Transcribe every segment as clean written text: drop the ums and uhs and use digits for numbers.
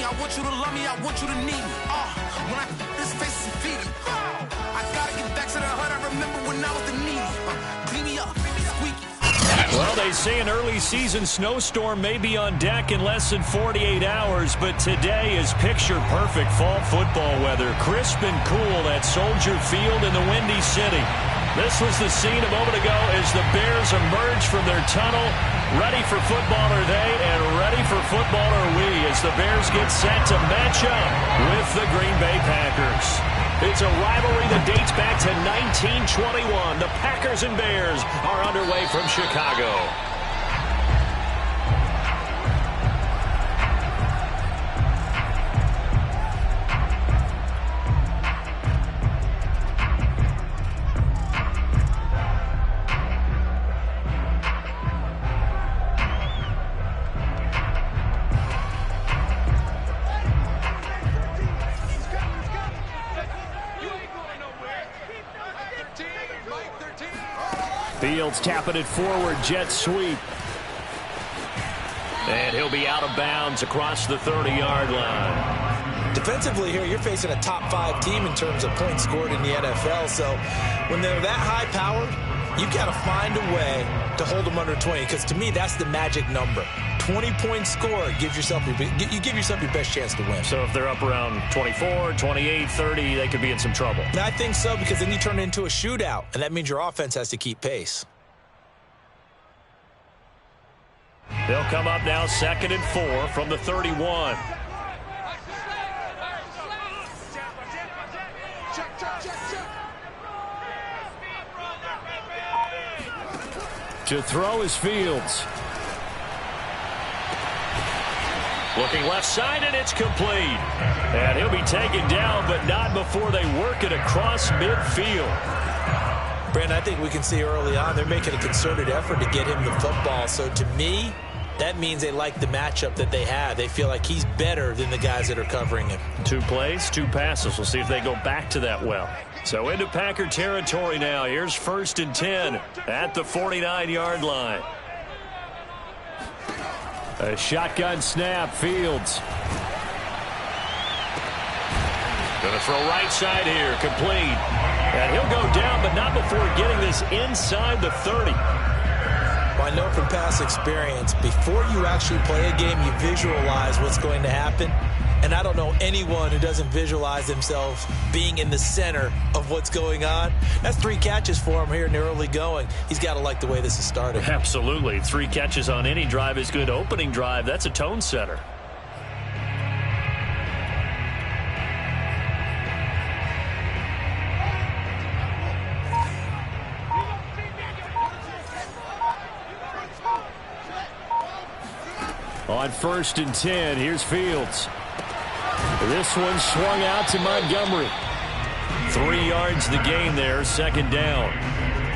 me. I want you to love me. I want you to need me. When I this face is feedy. I gotta get back to the hood. I remember when I was the needy. Clean me up, squeaky. Well, they say an early season snowstorm may be on deck in less than 48 hours, but today is picture-perfect fall football weather. Crisp and cool at Soldier Field in the Windy City. This was the scene a moment ago as the Bears emerged from their tunnel. Ready for football are they, and ready for football are we as the Bears get set to match up with the Green Bay Packers. It's a rivalry that dates back to 1921. The Packers and Bears are underway from Chicago. Fields tapping it forward, jet sweep. And he'll be out of bounds across the 30-yard line. Defensively here, you're facing a top 5 team in terms of points scored in the NFL. So when they're that high-powered, you've got to find a way to hold them under 20. Because to me, that's the magic number. 20-point score gives yourself you give yourself your best chance to win. So if they're up around 24, 28, 30, they could be in some trouble. I think so, because then you turn it into a shootout, and that means your offense has to keep pace. They'll come up now 2nd and 4 from the 31. To throw is Fields. Looking left side, and it's complete. And he'll be taken down, but not before they work it across midfield. Brandon, I think we can see early on they're making a concerted effort to get him the football. So to me, that means they like the matchup that they have. They feel like he's better than the guys that are covering him. 2 plays, 2 passes. We'll see if they go back to that well. So into Packer territory now. Here's 1st and 10 at the 49-yard line. A shotgun snap, Fields. Going to throw right side here, complete. And he'll go down, but not before getting this inside the 30. Well, I know from past experience, before you actually play a game, you visualize what's going to happen. And I don't know anyone who doesn't visualize themselves being in the center of what's going on. That's 3 catches for him here in the early going. He's got to like the way this is starting. Absolutely. 3 catches on any drive is good. Opening drive, that's a tone setter. On 1st and 10, here's Fields. This one swung out to Montgomery. 3 yards the gain there, 2nd down.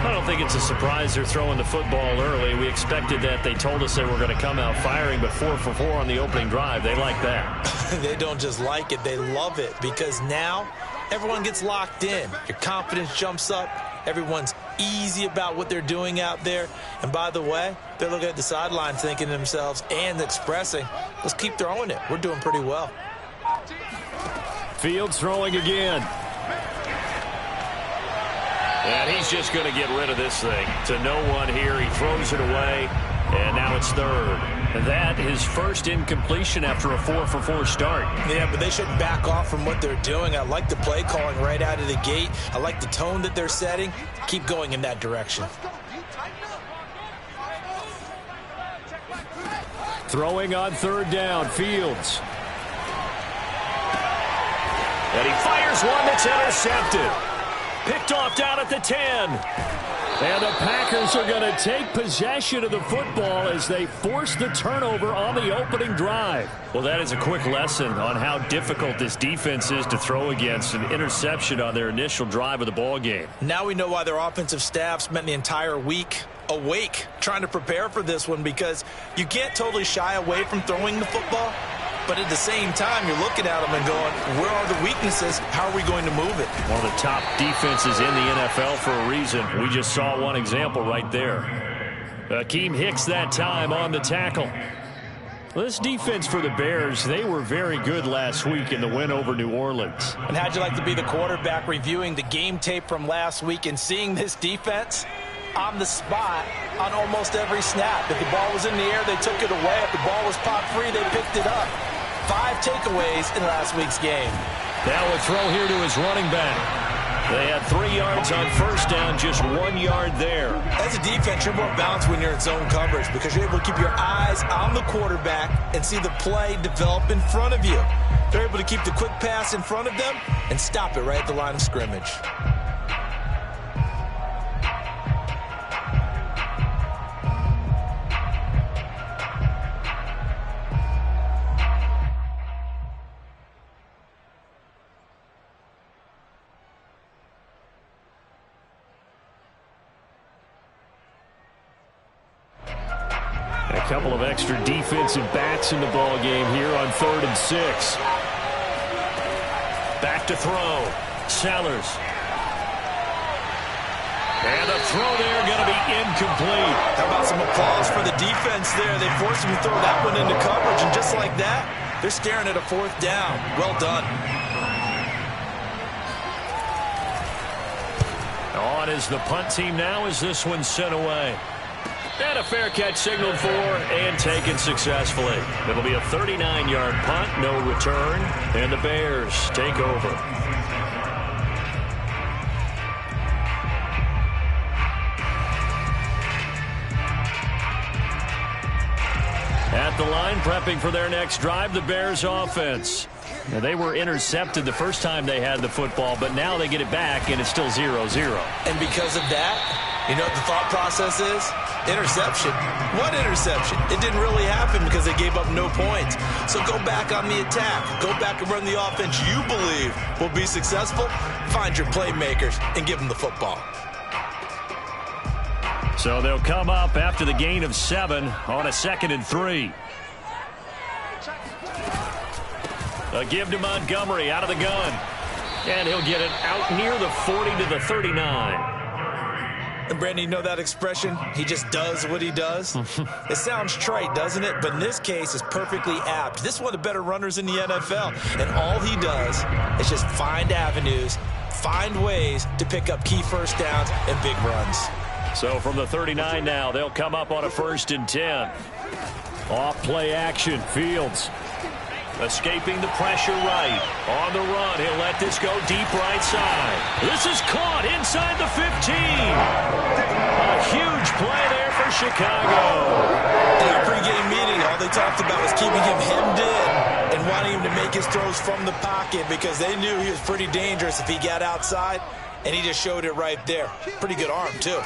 I don't think it's a surprise they're throwing the football early. We expected that. They told us they were going to come out firing, but 4 for 4 on the opening drive. They like that. They don't just like it, they love it, because now everyone gets locked in. Your confidence jumps up. Everyone's easy about what they're doing out there. And by the way, they're looking at the sideline thinking to themselves and expressing, let's keep throwing it. We're doing pretty well. Fields throwing again. And he's just going to get rid of this thing. To no one here. He throws it away. And now it's 3rd. That is 1st incompletion after a 4 for 4 start. Yeah, but they shouldn't back off from what they're doing. I like the play calling right out of the gate. I like the tone that they're setting. Keep going in that direction. Throwing on 3rd down, Fields. And he fires one that's intercepted. Picked off down at the 10. And the Packers are going to take possession of the football as they force the turnover on the opening drive. Well, that is a quick lesson on how difficult this defense is to throw against. An interception on their initial drive of the ball game. Now we know why their offensive staff spent the entire week awake trying to prepare for this one, because you can't totally shy away from throwing the football. But at the same time, you're looking at them and going, where are the weaknesses? How are we going to move it? One of the top defenses in the NFL for a reason. We just saw one example right there. Akeem Hicks that time on the tackle. This defense for the Bears, they were very good last week in the win over New Orleans. And how'd you like to be the quarterback reviewing the game tape from last week and seeing this defense on the spot on almost every snap? If the ball was in the air, they took it away. If the ball was popped free, they picked it up. 5 takeaways in last week's game. Now a throw here to his running back. They had 3 yards on first down, just 1 yard there. As a defense, you're more balanced when you're in zone coverage because you're able to keep your eyes on the quarterback and see the play develop in front of you. They're able to keep the quick pass in front of them and stop it right at the line of scrimmage. A couple of extra defensive backs in the ball game here on 3rd and 6. Back to throw. Sellers. And the throw there going to be incomplete. How about some applause for the defense there? They forced him to throw that one into coverage, and just like that, they're staring at a 4th down. Well done. On is the punt team now as this one's sent away. And a fair catch signaled for and taken successfully. It'll be a 39-yard punt, no return, and the Bears take over. At the line, prepping for their next drive, the Bears offense. Now, they were intercepted the first time they had the football, but now they get it back, and it's still 0-0. And because of that, you know what the thought process is? Interception. What interception? It didn't really happen because they gave up no points. So go back on the attack. Go back and run the offense you believe will be successful. Find your playmakers and give them the football. So they'll come up after the gain of 7 on a 2nd and 3. A give to Montgomery out of the gun. And he'll get it out near the 40 to the 39. And Brandon, you know that expression? He just does what he does? It sounds trite, doesn't it? But in this case, it's perfectly apt. This is one of the better runners in the NFL. And all he does is just find avenues, find ways to pick up key first downs and big runs. So from the 39 now, they'll come up on a 1st and 10. Off play action, Fields. Escaping the pressure right. On the run, he'll let this go deep right side. This is caught inside the 15. A huge play there for Chicago. In our pregame meeting, all they talked about was keeping him hemmed in and wanting him to make his throws from the pocket because they knew he was pretty dangerous if he got outside, and he just showed it right there. Pretty good arm, too.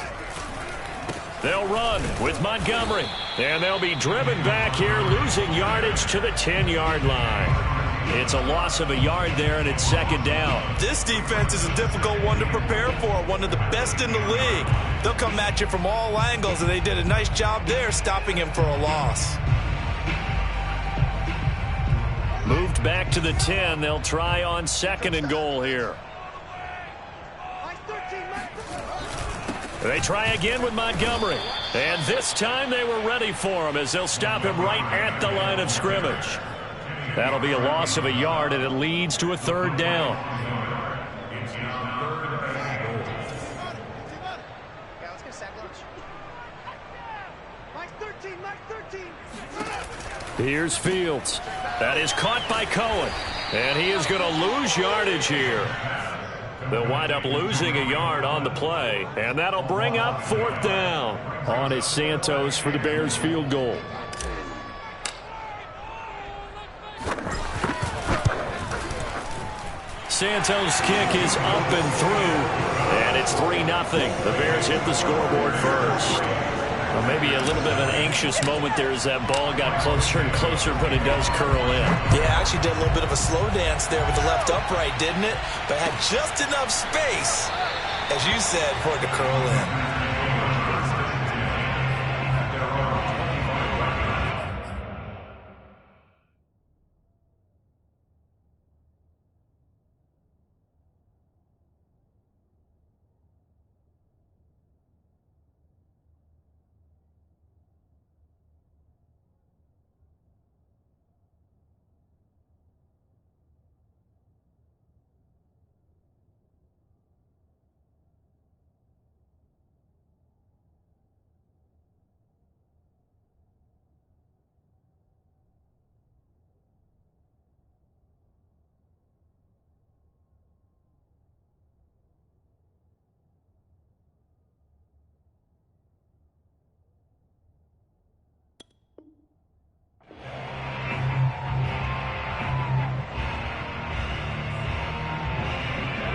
They'll run with Montgomery, and they'll be driven back here, losing yardage to the 10-yard line. It's a loss of a yard there, and it's 2nd down. This defense is a difficult one to prepare for, one of the best in the league. They'll come at you from all angles, and they did a nice job there stopping him for a loss. Moved back to the 10. They'll try on 2nd and goal here. They try again with Montgomery. And this time they were ready for him as they'll stop him right at the line of scrimmage. That'll be a loss of a yard, and it leads to a 3rd down. Here's Fields. That is caught by Cohen. And he is going to lose yardage here. They'll wind up losing a yard on the play, and that'll bring up 4th down. On is Santos for the Bears field goal. Santos' kick is up and through, and it's 3-0. The Bears hit the scoreboard first. Well, maybe a little bit of an anxious moment there as that ball got closer and closer, but it does curl in. Yeah, actually did a little bit of a slow dance there with the left upright, didn't it? But had just enough space, as you said, for it to curl in.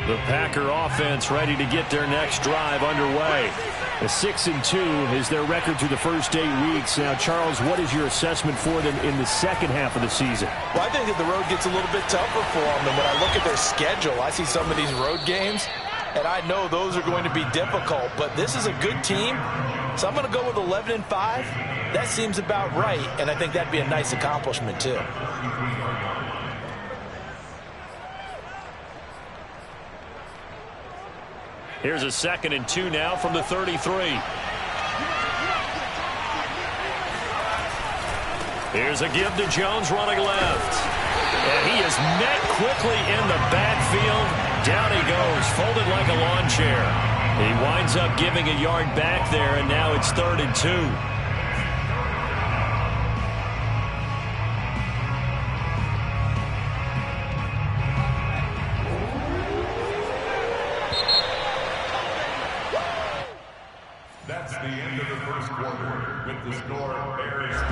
The Packer offense ready to get their next drive underway. A 6-2 is their record through the first 8 weeks. Now, Charles, what is your assessment for them in the second half of the season? Well, I think that the road gets a little bit tougher for them. And when I look at their schedule, I see some of these road games, and I know those are going to be difficult. But this is a good team, so I'm going to go with 11-5. That seems about right, and I think that'd be a nice accomplishment, too. Here's a 2nd and 2 now from the 33. Here's a give to Jones running left. And he is met quickly in the backfield. Down he goes, folded like a lawn chair. He winds up giving a yard back there, and now it's 3rd and 2. That's the end of the first quarter with the score Bears 3.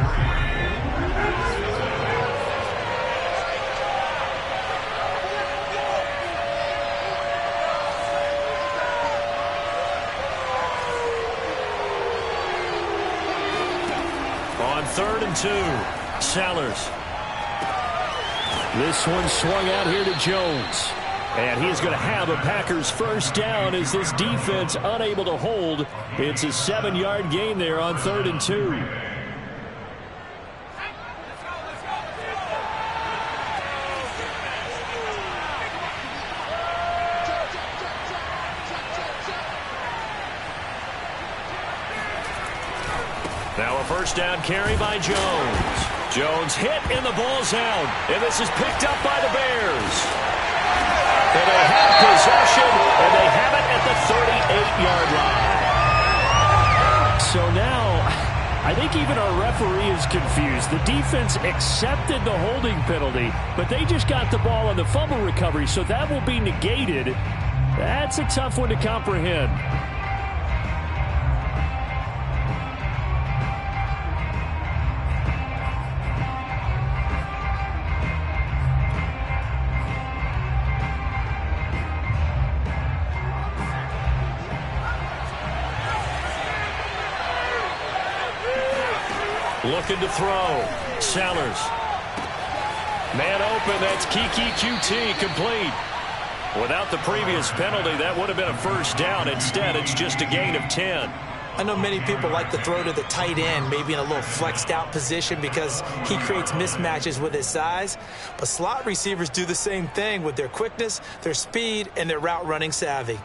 On 3rd and 2, Sellers. This one swung out here to Jones. And he's going to have a Packers first down as this defense unable to hold. It's a 7-yard gain there on 3rd and 2. Now a first down carry by Jones. Jones hit and the ball's out. And this is picked up by the Bears. And they have possession, and they have it at the 38-yard line. So now, I think even our referee is confused. The defense accepted the holding penalty, but they just got the ball on the fumble recovery, so that will be negated. That's a tough one to comprehend. Looking to throw. Sellers. Man open. That's Keke QT complete. Without the previous penalty, that would have been a first down. Instead, it's just a gain of 10. I know many people like to throw to the tight end, maybe in a little flexed out position because he creates mismatches with his size. But slot receivers do the same thing with their quickness, their speed, and their route running savvy.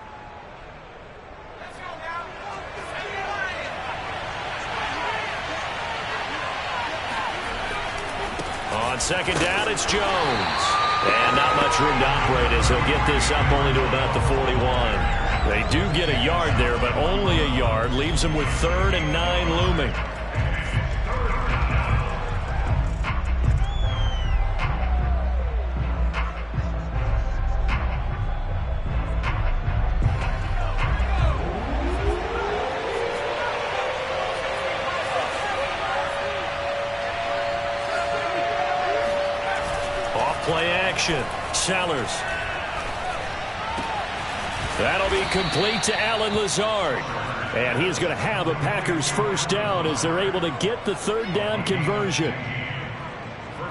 On 2nd down, it's Jones. And not much room to operate as he'll get this up only to about the 41. They do get a yard there, but only a yard. Leaves them with 3rd and 9 looming. Play action. Sellers. That'll be complete to Allen Lazard. And he's going to have a Packers first down as they're able to get the 3rd down conversion.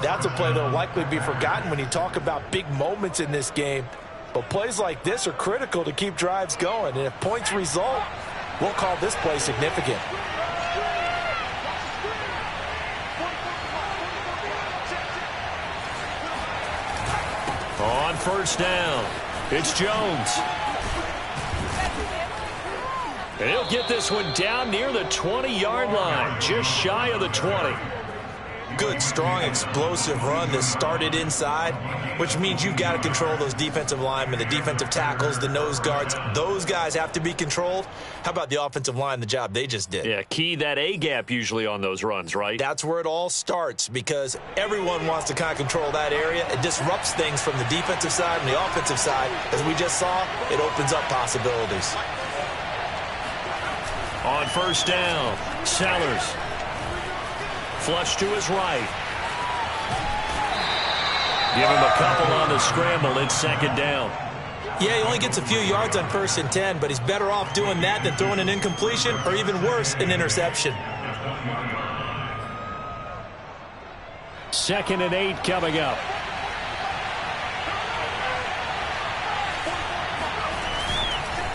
That's a play that will likely be forgotten when you talk about big moments in this game. But plays like this are critical to keep drives going. And if points result, we'll call this play significant. On first down, it's Jones. And he'll get this one down near the 20-yard line, just shy of the 20. Good, strong, explosive run that started inside, which means you've got to control those defensive linemen, the defensive tackles, the nose guards. Those guys have to be controlled. How about the offensive line, the job they just did? Yeah, key that A-gap usually on those runs, right? That's where it all starts because everyone wants to kind of control that area. It disrupts things from the defensive side and the offensive side. As we just saw, it opens up possibilities. On first down, Sellers. Flush to his right. Give him a couple on the scramble. It's 2nd down. Yeah, he only gets a few yards on 1st and 10, but he's better off doing that than throwing an incompletion or even worse, an interception. 2nd and 8 coming up.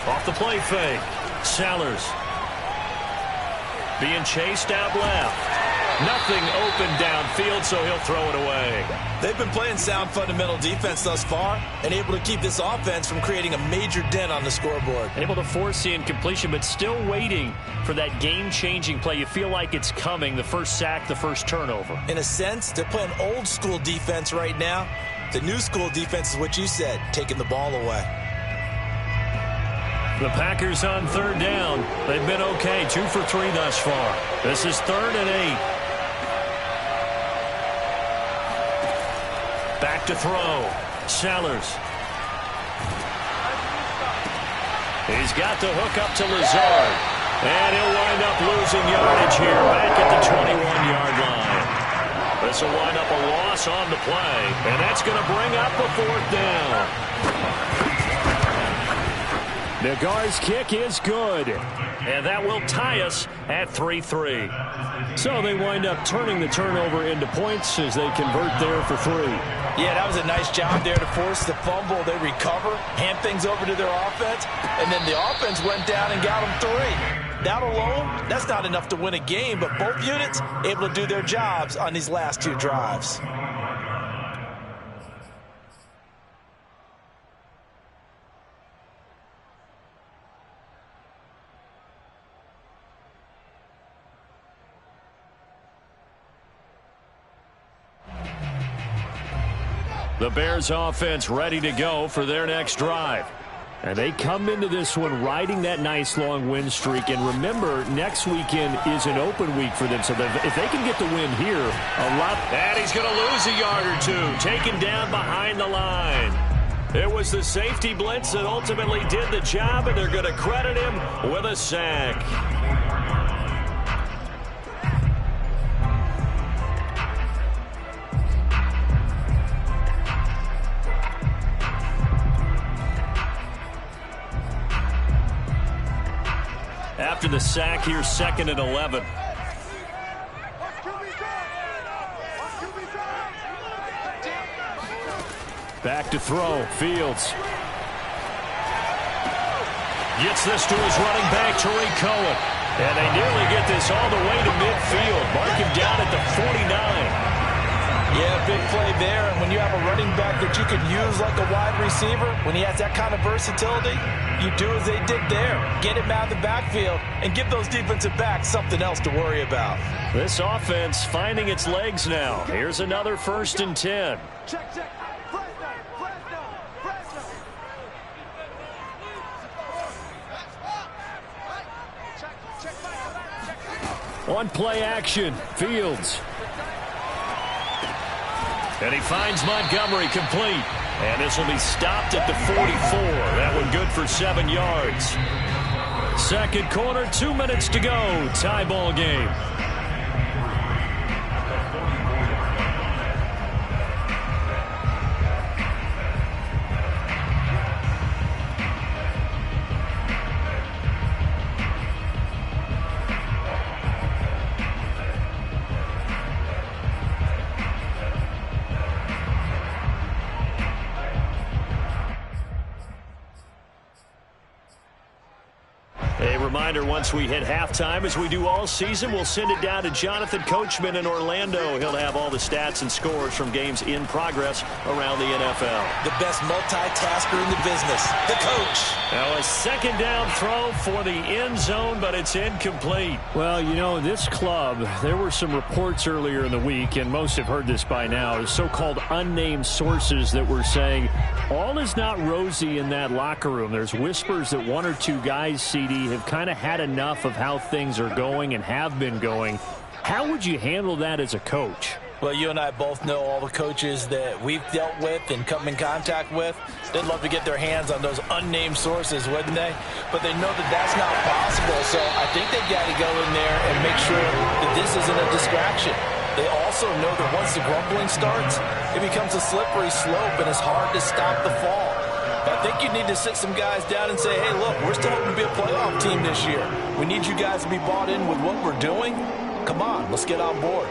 Off the play fake. Sellers being chased out left. Nothing open downfield, so he'll throw it away. They've been playing sound fundamental defense thus far and able to keep this offense from creating a major dent on the scoreboard. Able to force the incompletion, but still waiting for that game-changing play. You feel like it's coming, the first sack, the first turnover. In a sense, they're playing old-school defense right now. The new-school defense is what you said, taking the ball away. The Packers on 3rd down. They've been okay, 2 for 3 thus far. This is 3rd and 8. Back to throw. Sellers. He's got the hook up to Lazard. And he'll wind up losing yardage here back at the 21-yard line. This will wind up a loss on the play. And that's going to bring up a 4th down. Nagar's kick is good. And that will tie us at 3-3. So they wind up turning the turnover into points as they convert there for 3. Yeah, that was a nice job there to force the fumble. They recover, hand things over to their offense, and then the offense went down and got them 3. That alone, that's not enough to win a game, but both units able to do their jobs on these last 2 drives. The Bears offense ready to go for their next drive. And they come into this one riding that nice long win streak. And remember, next weekend is an open week for them. So if they can get the win here, a lot. And he's going to lose a yard or 2. Taken down behind the line. It was the safety blitz that ultimately did the job, and they're going to credit him with a sack. After the sack, here's 2nd and 11. Back to throw. Fields gets this to his running back, Tariq Cohen. And they nearly get this all the way to midfield. Mark him down at the 49. Yeah, big play there. And when you have a running back that you can use like a wide receiver, when he has that kind of versatility, you do as they did there. Get him out of the backfield and give those defensive backs something else to worry about. This offense finding its legs now. Here's another 1st and 10. Check. On play action, Fields. And he finds Montgomery complete. And this will be stopped at the 44. That one good for 7 yards. 2nd quarter, 2 minutes to go. Tie ball game. Reminder, once we hit halftime, as we do all season, we'll send it down to Jonathan Coachman in Orlando. He'll have all the stats and scores from games in progress around the NFL. The best multitasker in the business, the coach. Now a 2nd down throw for the end zone, but it's incomplete. Well, you know, this club, there were some reports earlier in the week, and most have heard this by now, so-called unnamed sources that were saying all is not rosy in that locker room. There's whispers that 1 or 2 guys, CD, have kind of had enough of how things are going and have been going. How would you handle that as a coach? Well, you and I both know all the coaches that we've dealt with and come in contact with. They'd love to get their hands on those unnamed sources, wouldn't they? But they know that that's not possible, so I think they've got to go in there and make sure that this isn't a distraction. They also know that once the grumbling starts, it becomes a slippery slope and it's hard to stop the fall. I think you need to sit some guys down and say, hey, look, we're still hoping to be a playoff team this year. We need you guys to be bought in with what we're doing. Come on, let's get on board.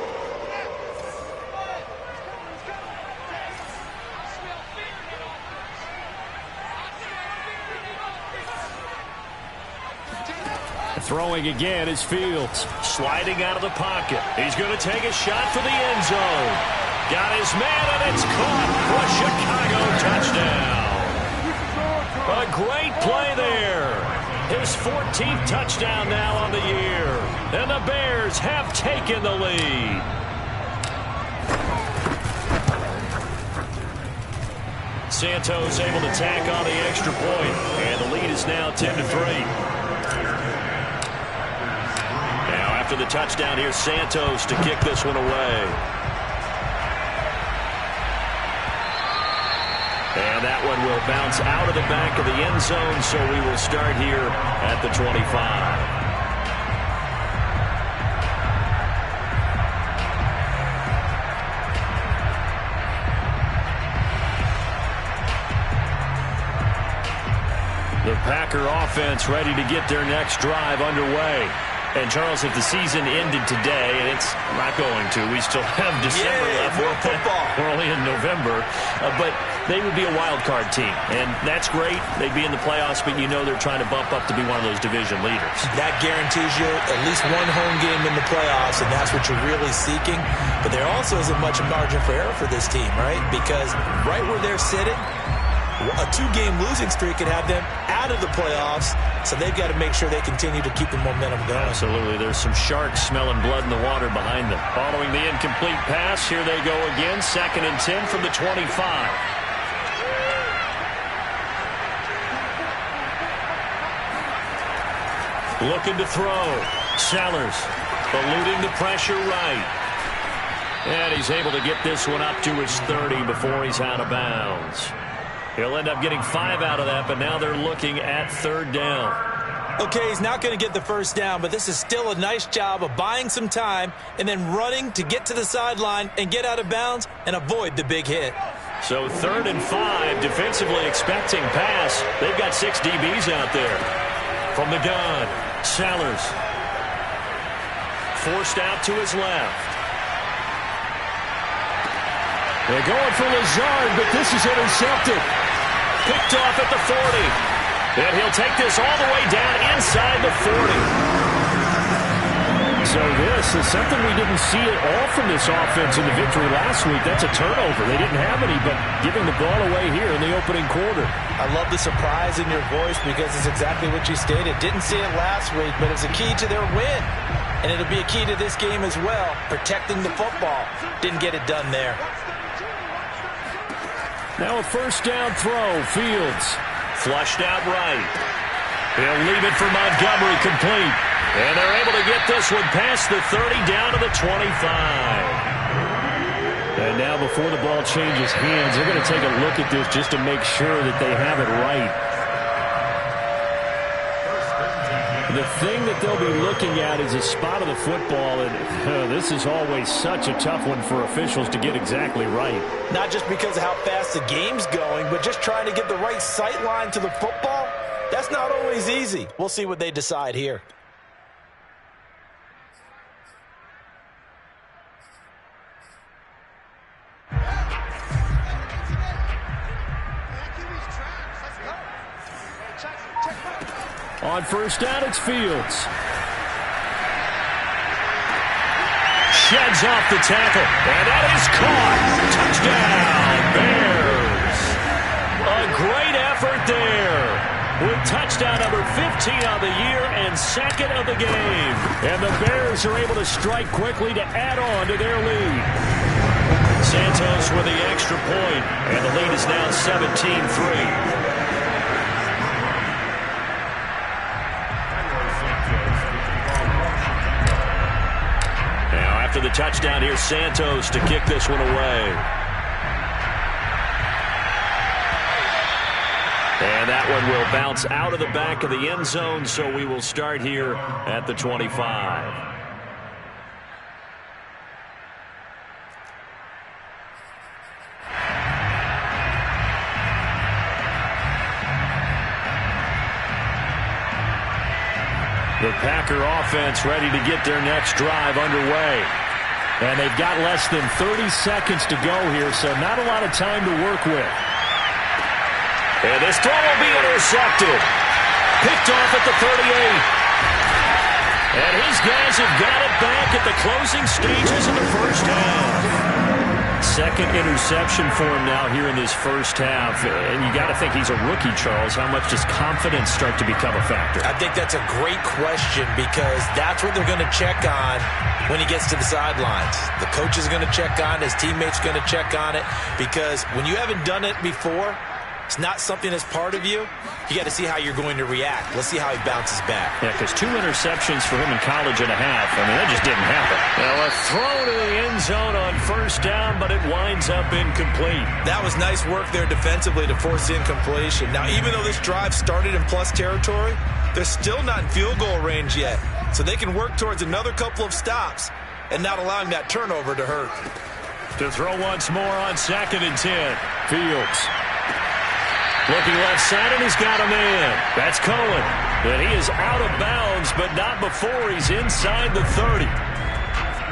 Throwing again is Fields. Sliding out of the pocket. He's going to take a shot for the end zone. Got his man, and it's caught for a Chicago touchdown. A great play there. His 14th touchdown now on the year. And the Bears have taken the lead. Santos able to tack on the extra point. And the lead is now 10-3. After the touchdown, here's Santos to kick this one away. And that one will bounce out of the back of the end zone, so we will start here at the 25. The Packer offense ready to get their next drive underway. And, Charles, if the season ended today, and it's not going to, we still have December left. More football. We're only in November. But they would be a wild card team. And that's great. They'd be in the playoffs, but you know they're trying to bump up to be one of those division leaders. That guarantees you at least one home game in the playoffs, and that's what you're really seeking. But there also isn't much margin for error for this team, right? Because right where they're sitting, a 2-game losing streak could have them out of the playoffs, so they've got to make sure they continue to keep the momentum going. Absolutely. There's some sharks smelling blood in the water behind them. Following the incomplete pass, here they go again. 2nd and 10 from the 25. Looking to throw. Sellers eluding the pressure right. And he's able to get this one up to his 30 before he's out of bounds. He'll end up getting 5 out of that, but now they're looking at 3rd down. Okay, he's not going to get the first down, but this is still a nice job of buying some time and then running to get to the sideline and get out of bounds and avoid the big hit. So 3rd and 5, defensively expecting pass. They've got 6 DBs out there. From the gun, Sellers. Forced out to his left. They're going for Lazard, but this is intercepted. Picked off at the 40. And he'll take this all the way down inside the 40. So this is something we didn't see at all from this offense in the victory last week. That's a turnover. They didn't have any, but giving the ball away here in the opening quarter. I love the surprise in your voice because it's exactly what you stated. Didn't see it last week, but it's a key to their win. And it'll be a key to this game as well, protecting the football. Didn't get it done there. Now a 1st down throw. Fields flushed out right. He'll leave it for Montgomery complete. And they're able to get this one past the 30 down to the 25. And now before the ball changes hands, they're going to take a look at this just to make sure that they have it right. The thing that they'll be looking at is a spot of the football, and this is always such a tough one for officials to get exactly right. Not just because of how fast the game's going, but just trying to get the right sight line to the football. That's not always easy. We'll see what they decide here. On 1st down, it's Fields. Sheds off the tackle, and that is caught. Touchdown, Bears. A great effort there. With touchdown number 15 on the year and 2nd of the game. And the Bears are able to strike quickly to add on to their lead. Santos with the extra point, and the lead is now 17-3. After the touchdown, here's Santos to kick this one away. And that one will bounce out of the back of the end zone, so we will start here at the 25. The Packer offense ready to get their next drive underway. And they've got less than 30 seconds to go here, so not a lot of time to work with. And this throw will be intercepted. Picked off at the 38. And his guys have got it back at the closing stages of the first half. Second interception for him now here in this first half. And you got to think he's a rookie, Charles. How much does confidence start to become a factor? I think that's a great question because that's what they're going to check on when he gets to the sidelines. The coach is going to check on it. His teammates are going to check on it because when you haven't done it before, it's not something that's part of you. You got to see how you're going to react. Let's see how he bounces back. Yeah, because 2 interceptions for him in college and a half. I mean, that just didn't happen. Now a throw to the end zone on first down, but it winds up incomplete. That was nice work there defensively to force incompletion. Now, even though this drive started in plus territory, they're still not in field goal range yet. So they can work towards another couple of stops and not allowing that turnover to hurt. To throw once more on 2nd and 10. Fields. Looking left side, and he's got a man. That's Cohen. And he is out of bounds, but not before he's inside the 30.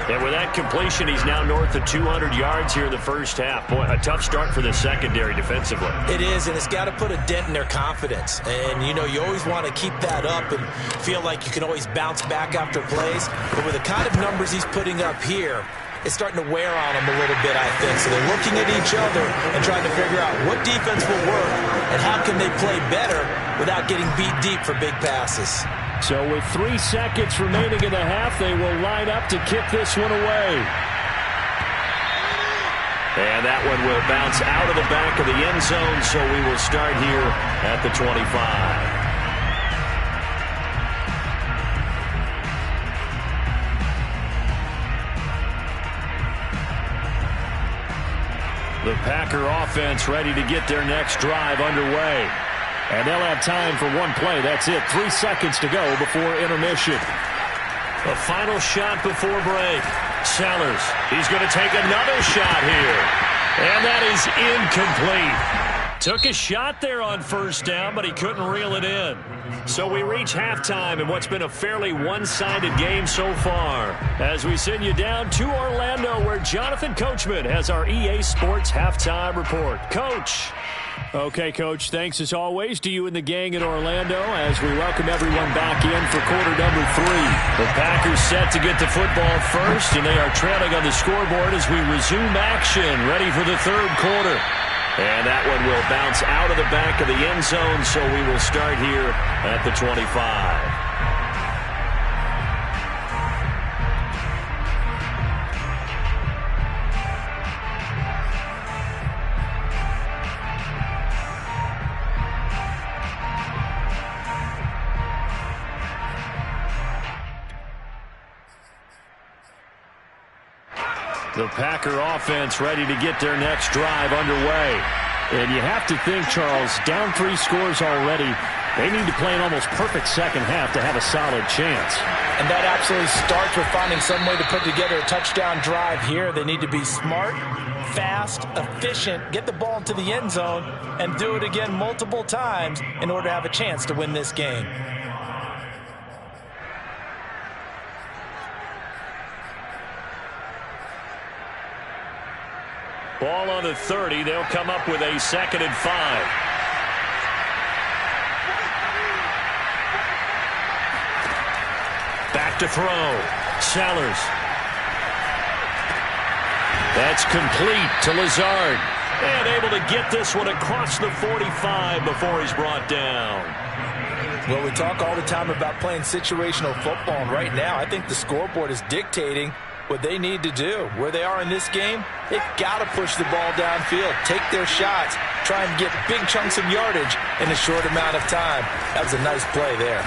And with that completion, he's now north of 200 yards here in the first half. Boy, a tough start for the secondary defensively. It is, and it's got to put a dent in their confidence. And, you know, you always want to keep that up and feel like you can always bounce back after plays. But with the kind of numbers he's putting up here, it's starting to wear on them a little bit, I think. So they're looking at each other and trying to figure out what defense will work and how can they play better without getting beat deep for big passes. So with 3 seconds remaining in the half, they will line up to kick this one away. And that one will bounce out of the back of the end zone, so we will start here at the 25. The Packer offense ready to get their next drive underway. And they'll have time for one play. That's it. 3 seconds to go before intermission. A final shot before break. Sellers. He's going to take another shot here. And that is incomplete. Took a shot there on first down, but he couldn't reel it in. So we reach halftime in what's been a fairly one-sided game so far. As we send you down to Orlando, where Jonathan Coachman has our EA Sports Halftime Report. Coach. Okay, Coach, thanks as always to you and the gang in Orlando as we welcome everyone back in for quarter number 3. The Packers set to get the football first, and they are trailing on the scoreboard as we resume action, ready for the third quarter. And that one will bounce out of the back of the end zone, so we will start here at the 25. The Packer offense ready to get their next drive underway. And you have to think, Charles, down 3 scores already. They need to play an almost perfect second half to have a solid chance. And that absolutely starts with finding some way to put together a touchdown drive here. They need to be smart, fast, efficient, get the ball into the end zone, and do it again multiple times in order to have a chance to win this game. Ball on the 30. They'll come up with a 2nd and 5. Back to throw. Sellers. That's complete to Lazard. And able to get this one across the 45 before he's brought down. Well, we talk all the time about playing situational football, and right now I think the scoreboard is dictating what they need to do. Where they are in this game, they've got to push the ball downfield, take their shots, try and get big chunks of yardage in a short amount of time. That was a nice play there.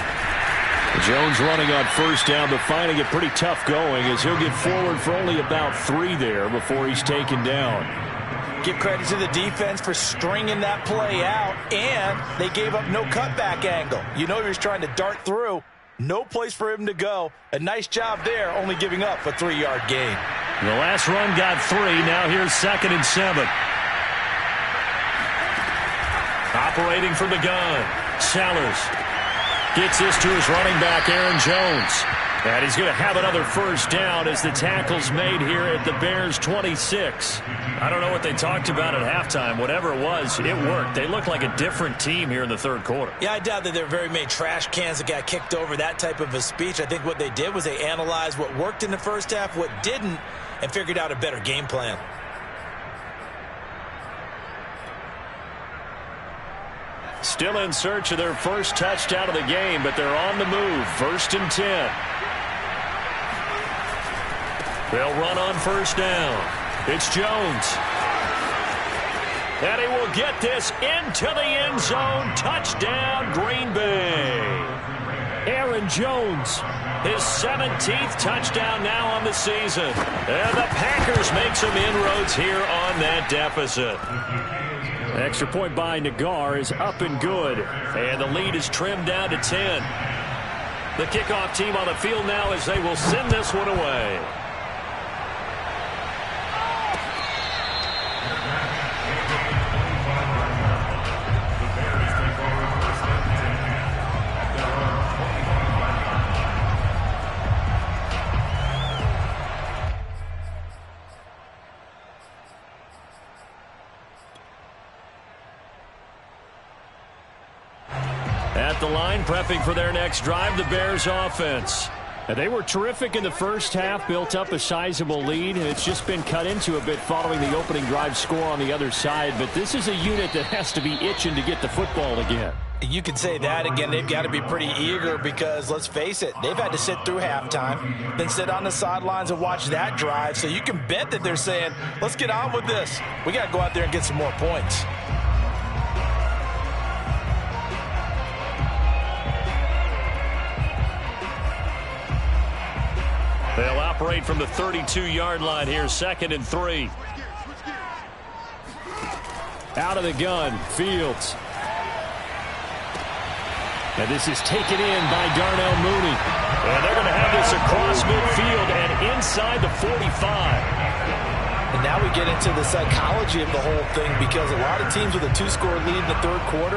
Jones running on first down, but finding it pretty tough going as he'll get forward for only about 3 there before he's taken down. Give credit to the defense for stringing that play out, and they gave up no cutback angle. You know he was trying to dart through. No place for him to go. A nice job there, only giving up a 3-yard gain. The last run got 3. Now here's 2nd and 7. Operating from the gun. Sellers. Gets this to his running back, Aaron Jones. And he's going to have another first down as the tackle's made here at the Bears' 26. I don't know what they talked about at halftime. Whatever it was, it worked. They look like a different team here in the third quarter. Yeah, I doubt that there are very many trash cans that got kicked over, that type of a speech. I think what they did was they analyzed what worked in the first half, what didn't, and figured out a better game plan. Still in search of their first touchdown of the game, but they're on the move. 1st and 10. They'll run on first down. It's Jones. And he will get this into the end zone. Touchdown, Green Bay. Aaron Jones, his 17th touchdown now on the season. And the Packers make some inroads here on that deficit. Extra point by Nagar is up and good. And the lead is trimmed down to 10. The kickoff team on the field now as they will send this one away. At the line, prepping for their next drive, the Bears offense. And they were terrific in the first half, built up a sizable lead, and it's just been cut into a bit following the opening drive score on the other side. But this is a unit that has to be itching to get the football again. You could say that again. They've got to be pretty eager because, let's face it, they've had to sit through halftime, then sit on the sidelines and watch that drive. So you can bet that they're saying, let's get on with this. We got to go out there and get some more points. They'll operate from the 32-yard line here, 2nd and 3. Out of the gun, Fields. And this is taken in by Darnell Mooney. And they're going to have this across midfield and inside the 45. And now we get into the psychology of the whole thing because a lot of teams with a 2-score lead in the third quarter,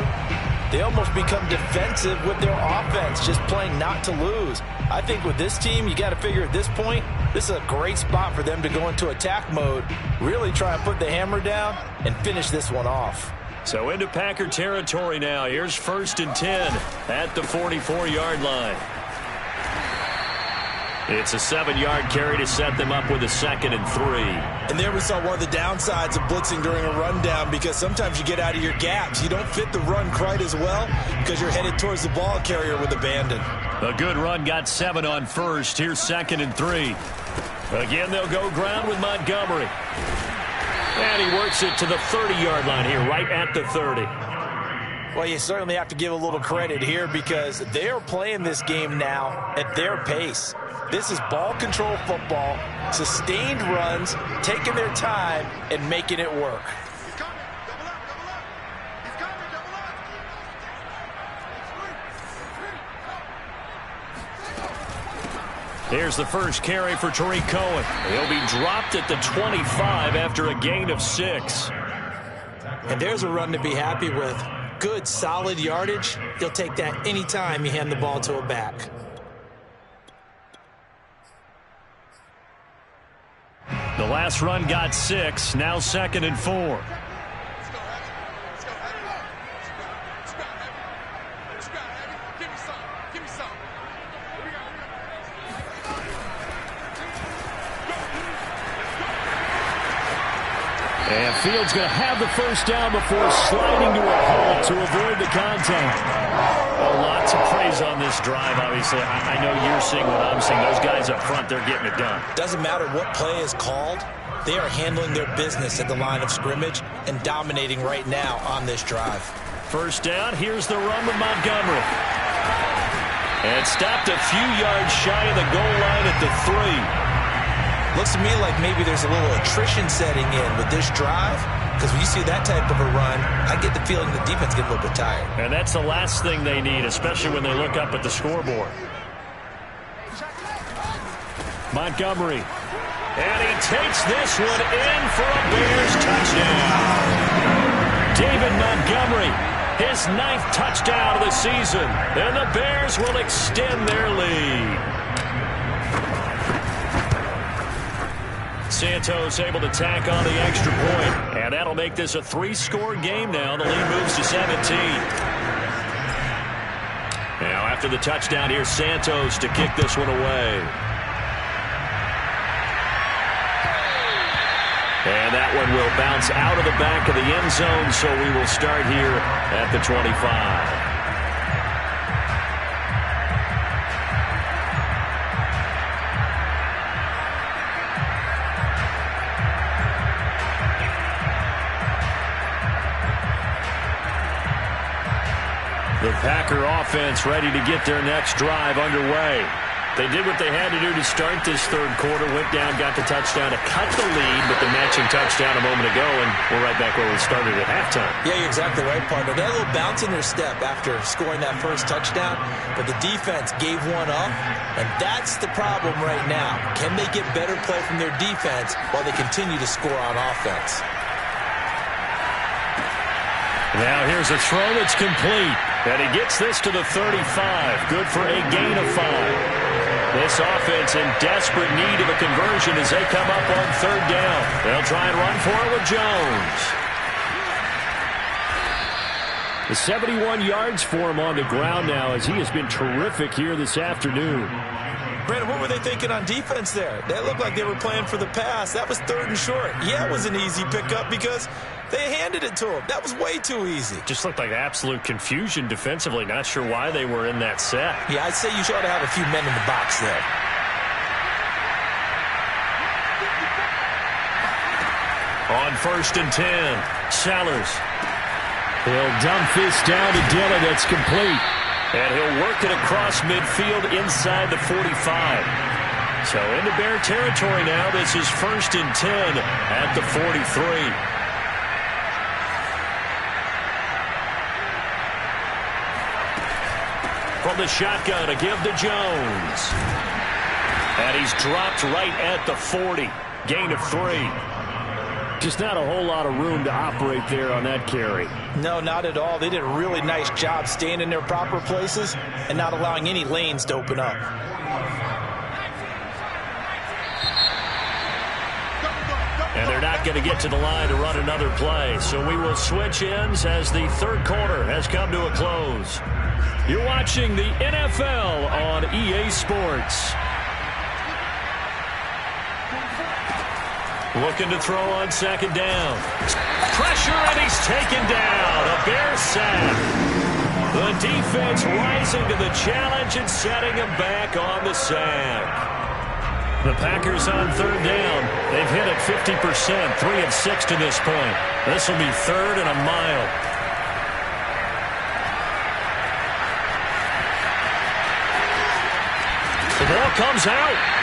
they almost become defensive with their offense, just playing not to lose. I think with this team, you got to figure at this point, this is a great spot for them to go into attack mode, really try and put the hammer down and finish this one off. So into Packer territory now. Here's 1st and 10 at the 44-yard line. It's a 7-yard carry to set them up with a 2nd and 3. And there we saw one of the downsides of blitzing during a rundown because sometimes you get out of your gaps. You don't fit the run quite as well because you're headed towards the ball carrier with abandon. A good run got 7 on first. Here's 2nd and 3. Again, they'll go ground with Montgomery. And he works it to the 30-yard line here, right at the 30. Well, you certainly have to give a little credit here because they are playing this game now at their pace. This is ball control football, sustained runs, taking their time, and making it work. Here's the first carry for Tariq Cohen. He'll be dropped at the 25 after a gain of 6. And there's a run to be happy with. Good, solid yardage. You'll take that anytime you hand the ball to a back. The last run got 6. Now 2nd and 4. And Fields going to have the first down before sliding to a halt to avoid the contact. Well, lots of praise on this drive, obviously. I know you're seeing what I'm seeing. Those guys up front, they're getting it done. Doesn't matter what play is called. They are handling their business at the line of scrimmage and dominating right now on this drive. First down, here's the run with Montgomery. And stopped a few yards shy of the goal line at the 3. Looks to me like maybe there's a little attrition setting in with this drive because when you see that type of a run, I get the feeling the defense gets a little bit tired. And that's the last thing they need, especially when they look up at the scoreboard. Montgomery. And he takes this one in for a Bears touchdown. David Montgomery his 9th touchdown of the season, and the Bears will extend their lead. Santos able to tack on the extra point, and that'll make this a 3-score game now. The lead moves to 17. Now after the touchdown, here's Santos to kick this one away. And that one will bounce out of the back of the end zone, so we will start here at the 25. The Packer offense ready to get their next drive underway. They did what they had to do to start this third quarter, went down, got the touchdown to cut the lead, but the matching touchdown a moment ago, and we're right back where we started at halftime. Yeah, you're exactly right, partner. They had a little bounce in their step after scoring that first touchdown, but the defense gave one up, and that's the problem right now. Can they get better play from their defense while they continue to score on offense? Now here's a throw that's complete, and he gets this to the 35. Good for a gain of 5. This offense in desperate need of a conversion as they come up on third down. They'll try and run for it with Jones. The 71 yards for him on the ground now as he has been terrific here this afternoon. Brandon, what were they thinking on defense there? They looked like they were playing for the pass. That was 3rd and short. Yeah, it was an easy pickup because they handed it to him. That was way too easy. Just looked like absolute confusion defensively. Not sure why they were in that set. Yeah, I'd say you ought to have a few men in the box there. On 1st and 10, Sellers. He'll dump this down to Dillon. That's complete. And he'll work it across midfield inside the 45. So into Bear territory now. This is 1st and 10 at the 43. From the shotgun, a give to Jones. And he's dropped right at the 40. Gain of 3. Just not a whole lot of room to operate there on that carry. No, not at all. They did a really nice job staying in their proper places and not allowing any lanes to open up. And they're not going to get to the line to run another play. So we will switch ends as the third quarter has come to a close. You're watching the NFL on EA Sports. Looking to throw on 2nd down. Pressure, and he's taken down. A Bear sack. The defense rising to the challenge and setting him back on the sack. The Packers on 3rd down. They've hit it 50%, 3 of 6 to this point. This will be 3rd and a mile. The ball comes out.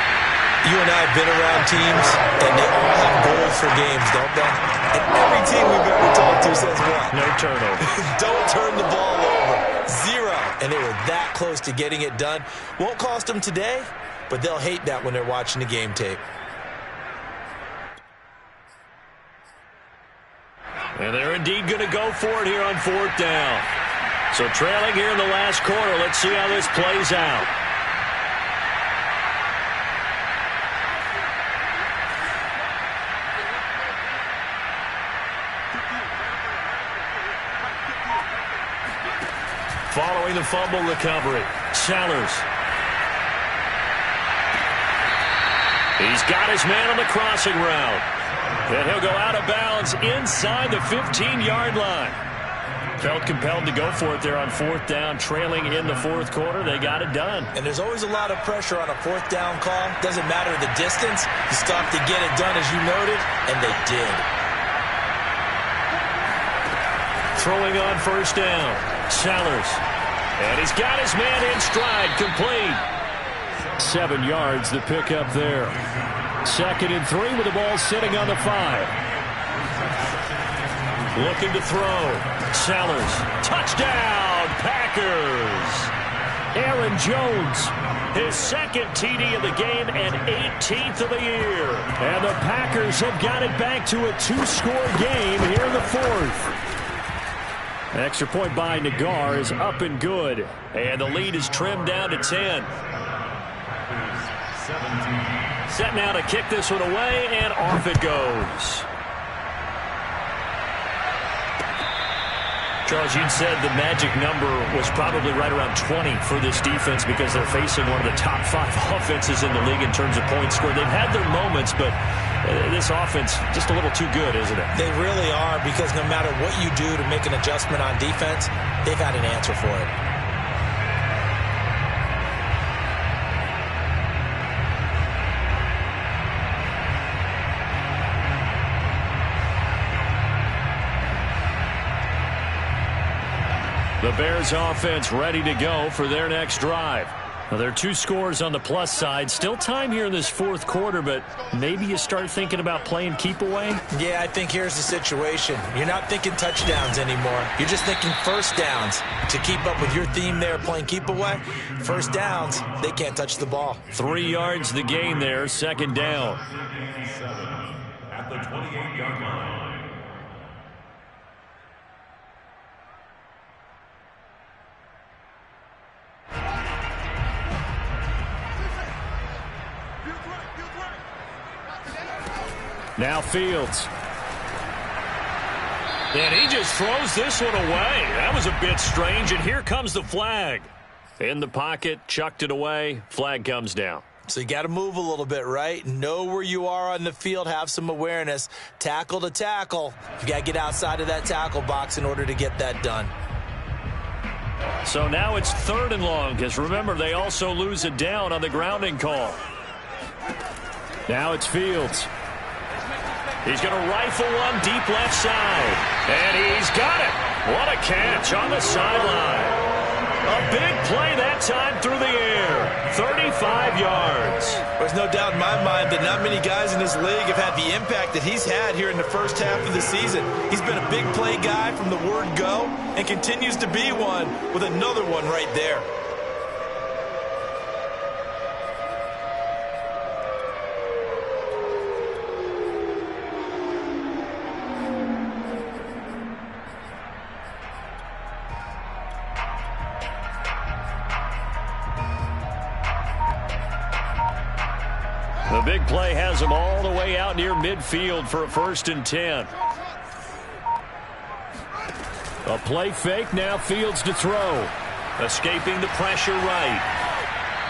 You and I have been around teams, and they all have goals for games, don't they? And every team we've ever talked to says what? No turnover. Don't turn the ball over. 0. And they were that close to getting it done. Won't cost them today, but they'll hate that when they're watching the game tape. And they're indeed going to go for it here on 4th down. So trailing here in the last quarter, let's see how this plays out. Following the fumble recovery, Sellers. He's got his man on the crossing route. And he'll go out of bounds inside the 15-yard line. Felt compelled to go for it there on 4th down, trailing in the 4th quarter. They got it done. And there's always a lot of pressure on a 4th down call. Doesn't matter the distance. You stop to get it done, as you noted, and they did. Throwing on 1st down, Sellers. And he's got his man in stride, complete. 7 yards, the pickup there. 2nd and 3 with the ball sitting on the 5. Looking to throw. Sellers. Touchdown, Packers. Aaron Jones, his 2nd TD of the game and 18th of the year. And the Packers have got it back to a 2-score game here in the 4th. An extra point by Nagar is up and good. And the lead is trimmed down to 10. Set now to kick this one away, and off it goes. Charles, you'd said the magic number was probably right around 20 for this defense because they're facing one of the top 5 offenses in the league in terms of points scored. They've had their moments, but this offense just a little too good, isn't it? They really are, because no matter what you do to make an adjustment on defense, they've had an answer for it. The Bears offense ready to go for their next drive. Well, there are 2 scores on the plus side. Still time here in this fourth quarter, but maybe you start thinking about playing keep away? Yeah, I think here's the situation. You're not thinking touchdowns anymore. You're just thinking first downs. To keep up with your theme there, playing keep away, first downs, they can't touch the ball. 3 yards the gain there, second down. At the 28-yard line. Now Fields. And he just throws this one away. That was a bit strange, and here comes the flag. In the pocket, chucked it away, flag comes down. So you got to move a little bit, right? Know where you are on the field, have some awareness. Tackle to tackle. You got to get outside of that tackle box in order to get that done. So now it's 3rd and long, because remember, they also lose a down on the grounding call. Now it's Fields. He's going to rifle one deep left side. And he's got it. What a catch on the sideline. A big play that time through the air. 35 yards. There's no doubt in my mind that not many guys in this league have had the impact that he's had here in the first half of the season. He's been a big play guy from the word go and continues to be one with another one right there. The big play has him all the way out near midfield for a 1st and 10. A play fake, now Fields to throw. Escaping the pressure right.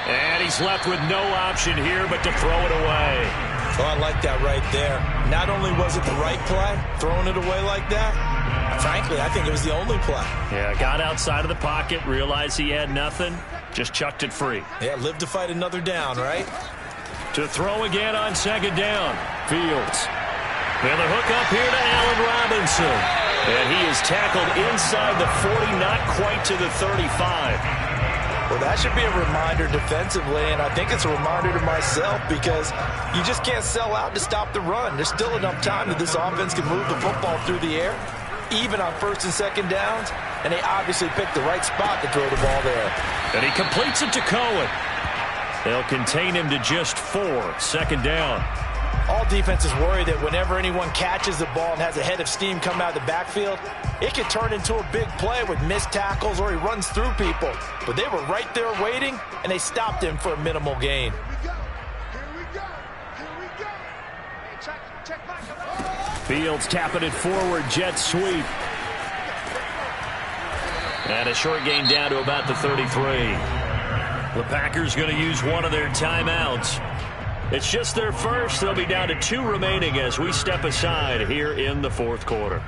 And he's left with no option here but to throw it away. Oh, I like that right there. Not only was it the right play, throwing it away like that, frankly, I think it was the only play. Yeah, got outside of the pocket, realized he had nothing, just chucked it free. Yeah, live to fight another down, right? To throw again on 2nd down. Fields. And the hook up here to Allen Robinson. And he is tackled inside the 40, not quite to the 35. Well, that should be a reminder defensively, and I think it's a reminder to myself because you just can't sell out to stop the run. There's still enough time that this offense can move the football through the air, even on 1st and 2nd downs, and they obviously picked the right spot to throw the ball there. And he completes it to Cohen. They'll contain him to just 4, 2nd down. All defenses worry that whenever anyone catches the ball and has a head of steam come out of the backfield, it could turn into a big play with missed tackles or he runs through people. But they were right there waiting, and they stopped him for a minimal gain. Fields tapping it forward, jet sweep. And a short gain down to about the 33. The Packers going to use one of their timeouts. It's just their first. They'll be down to 2 remaining as we step aside here in the 4th quarter.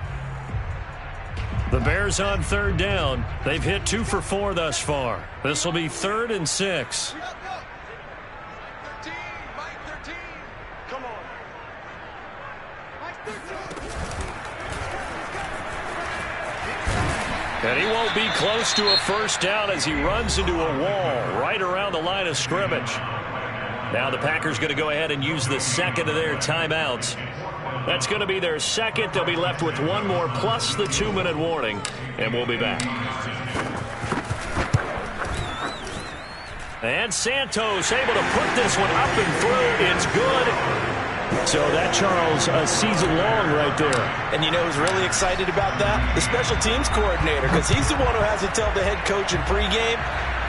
The Bears on 3rd down. They've hit 2 for 4 thus far. This will be 3rd and 6. And he won't be close to a 1st down as he runs into a wall right around the line of scrimmage. Now the Packers going to go ahead and use the 2nd of their timeouts. That's going to be their 2nd. They'll be left with 1 more plus the 2-minute warning, and we'll be back. And Santos able to put this one up and through. It's good. So that, Charles, a season long right there. And you know who's really excited about that? The special teams coordinator, because he's the one who has to tell the head coach in pregame,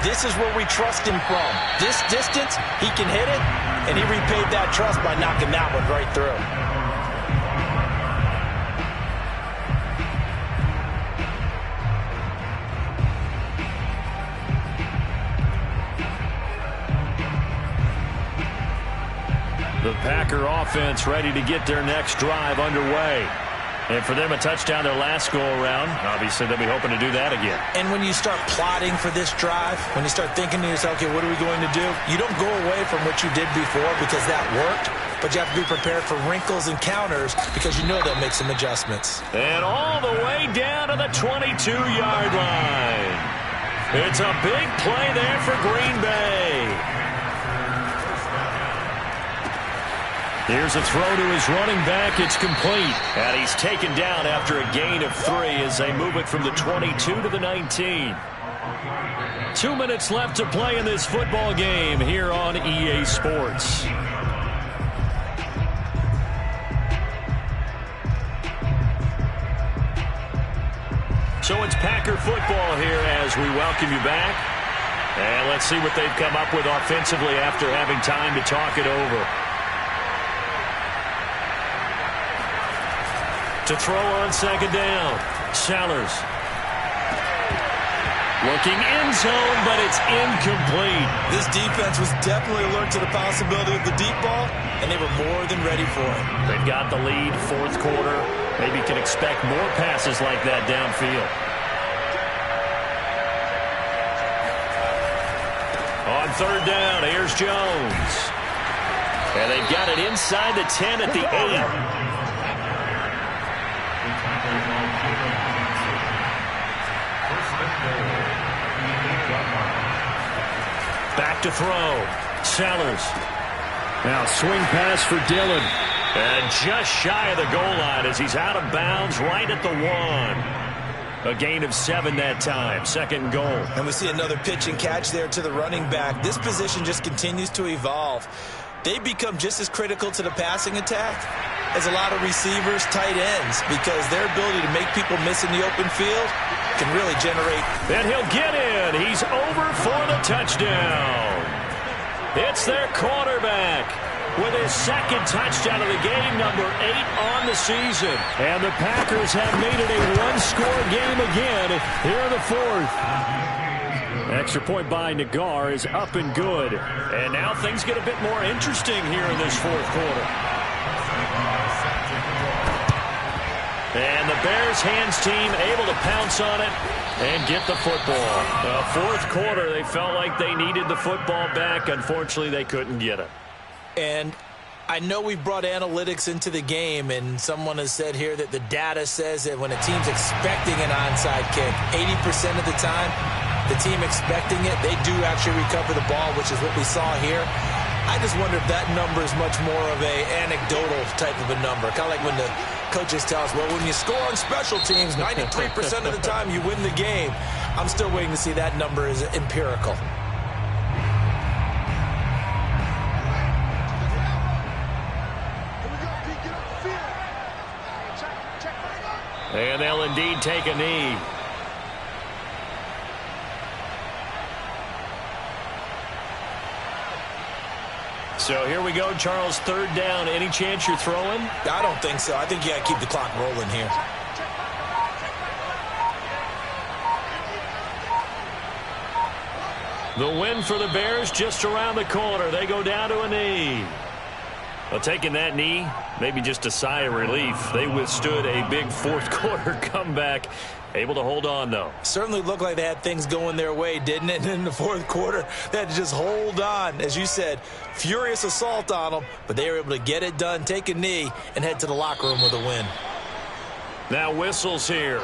this is where we trust him from. This distance, he can hit it, and he repaid that trust by knocking that one right through. The Packer offense ready to get their next drive underway. And for them, a touchdown their last go-around. Obviously, they'll be hoping to do that again. And when you start plotting for this drive, when you start thinking to yourself, okay, what are we going to do? You don't go away from what you did before because that worked, but you have to be prepared for wrinkles and counters because you know they'll make some adjustments. And all the way down to the 22-yard line. It's a big play there for Green Bay. Here's a throw to his running back. It's complete. And he's taken down after a gain of 3 as they move it from the 22 to the 19. 2 minutes left to play in this football game here on EA Sports. So it's Packer football here as we welcome you back. And let's see what they've come up with offensively after having time to talk it over. To throw on second down. Sellers. Looking end zone, but it's incomplete. This defense was definitely alert to the possibility of the deep ball, and they were more than ready for it. They've got the lead, fourth quarter. Maybe can expect more passes like that downfield. On third down, here's Jones. And they've got it inside the 10 at the 8. Back to throw. Sellers. Now swing pass for Dillon. And just shy of the goal line as he's out of bounds right at the 1. A gain of 7 that time. Second and goal. And we see another pitch and catch there to the running back. This position just continues to evolve. They become just as critical to the passing attack as a lot of receivers, tight ends, because their ability to make people miss in the open field can really generate. And he'll get in. He's over for the touchdown. It's their quarterback with his second touchdown of the game, number 8 on the season. And the Packers have made it a one-score game again here in the fourth. Extra point by Nagar is up and good. And now things get a bit more interesting here in this fourth quarter. And the Bears hands team able to pounce on it and get the football. Fourth quarter, they felt like they needed the football back. Unfortunately, they couldn't get it. And I know we've brought analytics into the game, and someone has said here that the data says that when a team's expecting an onside kick, 80% of the time, the team expecting it, they do actually recover the ball, which is what we saw here. I just wonder if that number is much more of a anecdotal type of a number. Kind of like when the coaches tell us, well, when you score on special teams, 93% of the time you win the game. I'm still waiting to see that number is empirical. And they'll indeed take a knee. So here we go, Charles, third down. Any chance you're throwing? I don't think so. I think you got to keep the clock rolling here. The win for the Bears just around the corner. They go down to a knee. Well, taking that knee, maybe just a sigh of relief. They withstood a big fourth quarter comeback. Able to hold on, though. Certainly looked like they had things going their way, didn't it? And in the fourth quarter, they had to just hold on. As you said, furious assault on them, but they were able to get it done, take a knee, and head to the locker room with a win. Now whistles here.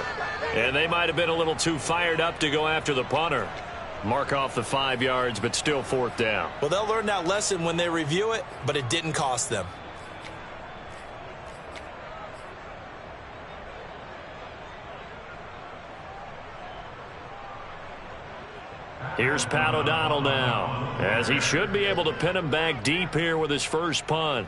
And they might have been a little too fired up to go after the punter. Mark off the 5 yards, but still fourth down. Well, they'll learn that lesson when they review it, but it didn't cost them. Here's Pat O'Donnell now, as he should be able to pin him back deep here with his first punt.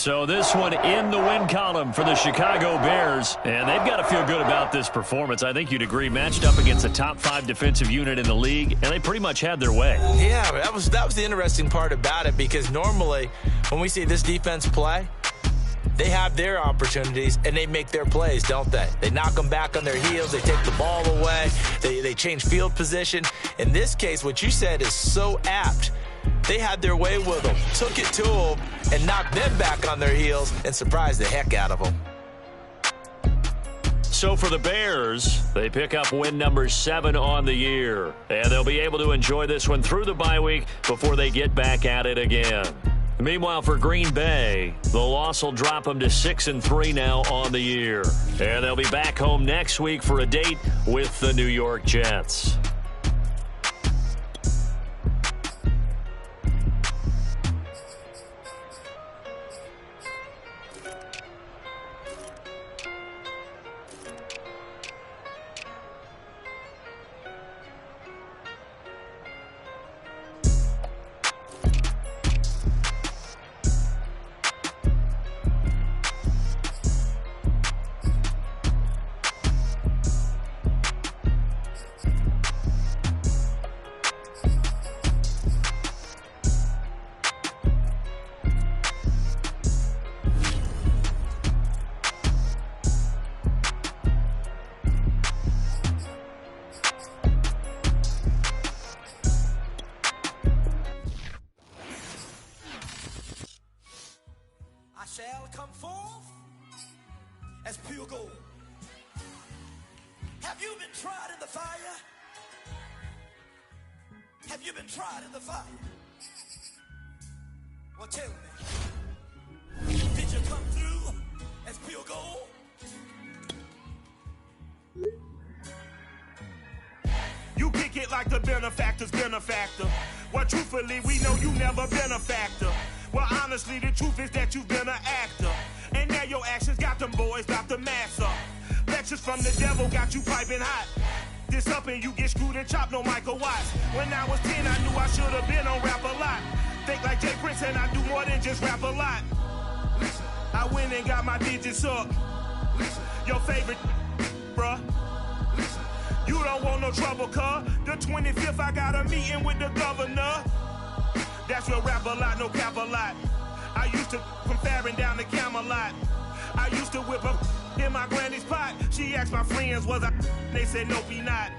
So this one in the win column for the Chicago Bears, and they've got to feel good about this performance. I think you'd agree, matched up against a top 5 defensive unit in the league, and they pretty much had their way. Yeah, that was the interesting part about it, because normally when we see this defense play, they have their opportunities, and they make their plays, don't they? They knock them back on their heels. They take the ball away. They change field position. In this case, what you said is so apt. They had their way with them, took it to them, and knocked them back on their heels and surprised the heck out of them. So for the Bears, they pick up win number 7 on the year, and they'll be able to enjoy this one through the bye week before they get back at it again. Meanwhile, for Green Bay, the loss will drop them to 6-3 now on the year, and they'll be back home next week for a date with the New York Jets. Shall come forth as pure gold. Have you been tried in the fire? Have you been tried in the fire? Well, tell me, did you come through as pure gold? You kick it like the benefactor's benefactor. Well, truthfully, we know you never been a factor. Well, honestly, the truth is that you've been an actor. And now your actions got them boys got the mass up. Lectures from the devil got you piping hot. This up and you get screwed and chopped, no Michael Watts. When I was 10, I knew I should have been on rap a lot. Think like Jay Prince and I do more than just rap a lot. Listen, I went and got my digits up. Listen, your favorite, bruh. Listen, you don't want no trouble, cuz. The 25th, I got a meeting with the governor. That's real rap a lot, no cap a lot. I used to from Farron down to Camelot. I used to whip up in my granny's pot. She asked my friends, was I? They said, nope, he not.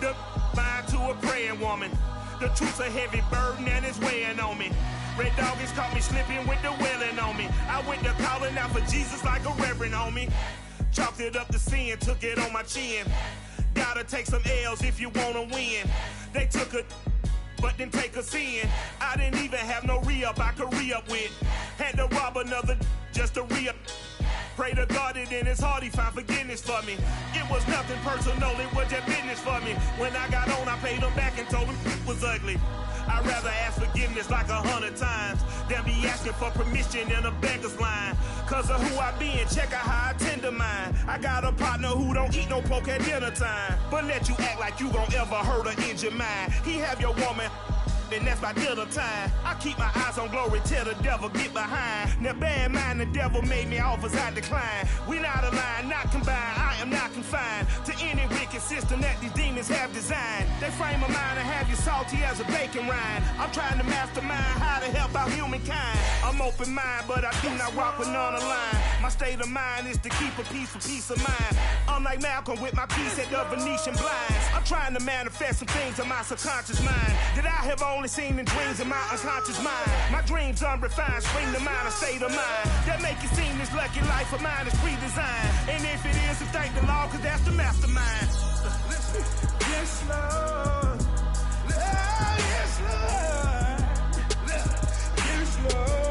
The mind to a praying woman. The truth's a heavy burden and it's weighing on me. Red Doggies caught me slipping with the wailing on me. I went to calling out for Jesus like a reverend homie. Chalked it up to sin, took it on my chin. Gotta take some L's if you wanna win. They took a but didn't take a sin. I didn't even have no re-up I could re-up with. Had to rob another just to re-up. Pray to God that in his heart he found forgiveness for me. It was nothing personal, it was just business for me. When I got on, I paid him back and told him it was ugly. I'd rather ask forgiveness like 100 times than be asking for permission in a beggar's line. Cause of who I be and check out how I tend to mine. I got a partner who don't eat no pork at dinner time, but let you act like you gon' ever hurt or injure mine. He have your woman, and that's my dinner time. I keep my eyes on glory till the devil get behind. Now bear in mind the devil made me offers I decline. We not aligned, not combined, I am not confined to any wicked system that these demons have designed. They frame a mind and have you salty as a bacon rind. I'm trying to mastermind how to help out humankind. I'm open mind, but I do not rock with none aligned. My state of mind is to keep a peace of mind. I'm like Malcolm with my piece at the Venetian blinds. I'm trying to manifest some things in my subconscious mind that I have only seen in dreams in my unconscious mind. My dreams unrefined, spring to mind, a state of mind that make it seem this lucky life of mine is pre-designed. And if it is, then thank the Lord, cause that's the mastermind. Yes, Lord. Yes, Lord. Yes, Lord.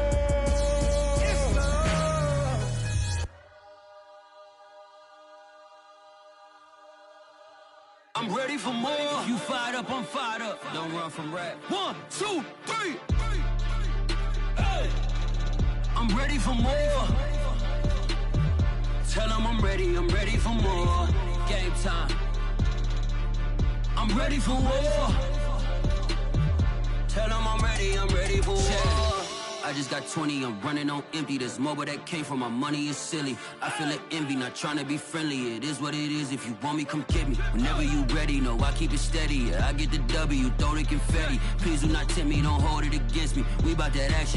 I'm ready for more. You fired up, I'm fired up. Don't run from rap. 1, 2, 3. Hey. I'm ready for more. Tell them I'm ready for more. Game time. I'm ready for war. Tell them I'm ready for war. I just got 20, I'm running on empty. There's more where that came from, my money is silly. I feel it envy, not trying to be friendly. It is what it is, if you want me, come get me. Whenever you ready, no, I keep it steady. Yeah, I get the W, throw the confetti. Please do not tempt me, don't hold it against me. We bout that action.